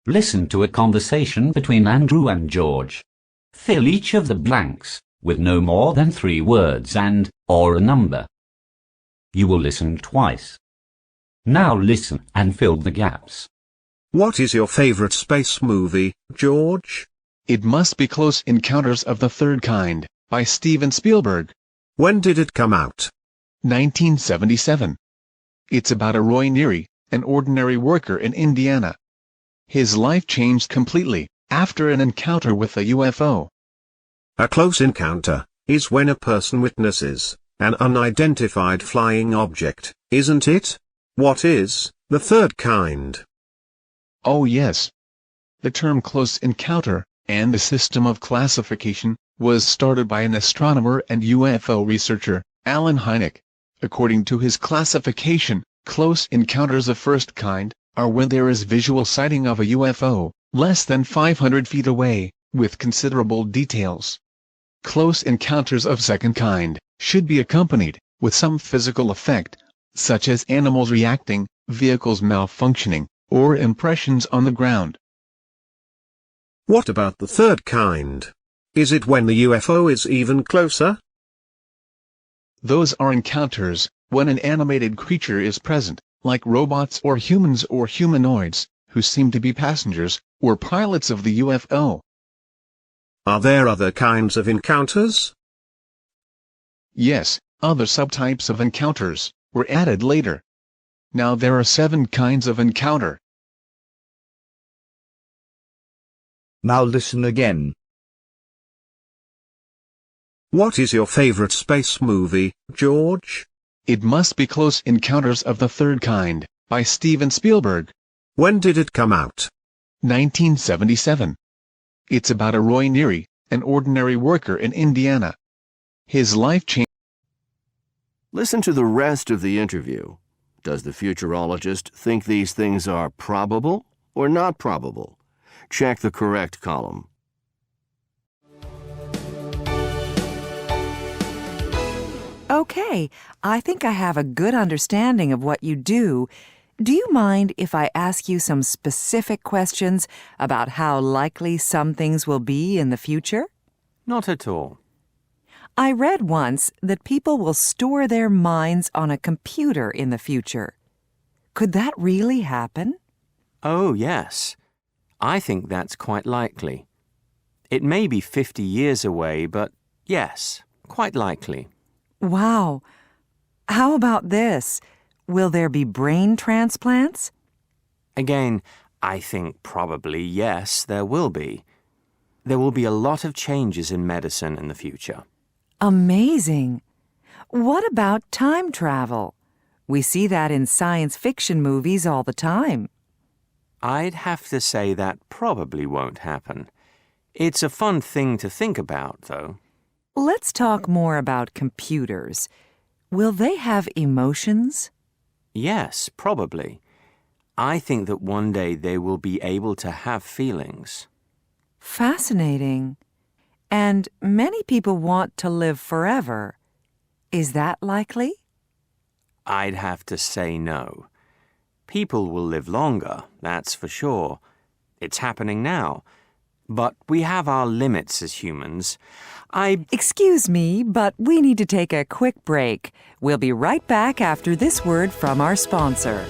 Listen to a conversation between Andrew and George. Fill each of the blanks with no more than 3 words and or a number. You will listen twice. Now listen and fill the gaps. What is your favorite space movie, George? It must be Close Encounters of the Third Kind, by Steven Spielberg. When did it come out? 1977. It's about a Roy Neary, an ordinary worker in Indiana. His life changed completely after an encounter with a UFO. A close encounter is when a person witnesses an unidentified flying object, isn't it? What is the third kind? Oh yes. The term close encounter, and the system of classification, was started by an astronomer and UFO researcher, Allen Hynek. According to his classification, close encounters of first kind are when there is visual sighting of a UFO, less than 500 feet away, with considerable details. Close encounters of second kind should be accompanied with some physical effect, such as animals reacting, vehicles malfunctioning, or impressions on the ground. What about the third kind? Is it when the UFO is even closer? Those are encounters when an animated creature is present, like robots or humanoids, who seem to be passengers or pilots of the UFO. Are there other kinds of encounters? Yes, other subtypes of encounters were added later. Now there are 7 kinds of encounter. Now listen again. What is your favorite space movie, George? It must be Close Encounters of the Third Kind, by Steven Spielberg. When did it come out? 1977. It's about a Roy Neary, an ordinary worker in Indiana. His life changed. Listen to the rest of the interview. Does the futurologist think these things are probable or not probable? Check the correct column. Okay, I think I have a good understanding of what you do. Do you mind if I ask you some specific questions about how likely some things will be in the future? Not at all. I read once that people will store their minds on a computer in the future. Could that really happen? Oh, yes. I think that's quite likely. It may be 50 years away, but yes, quite likely. Wow. How about this? Will there be brain transplants? Again, I think probably yes, there will be. There will be a lot of changes in medicine in the future. Amazing. What about time travel? We see that in science fiction movies all the time. I'd have to say that probably won't happen. It's a fun thing to think about, though. Let's talk more about computers. Will they have emotions? Yes, probably. I think that one day they will be able to have feelings. Fascinating. And many people want to live forever. Is that likely? I'd have to say no. People will live longer, that's for sure. It's happening now. But we have our limits as humans. Excuse me, but we need to take a quick break. We'll be right back after this word from our sponsor.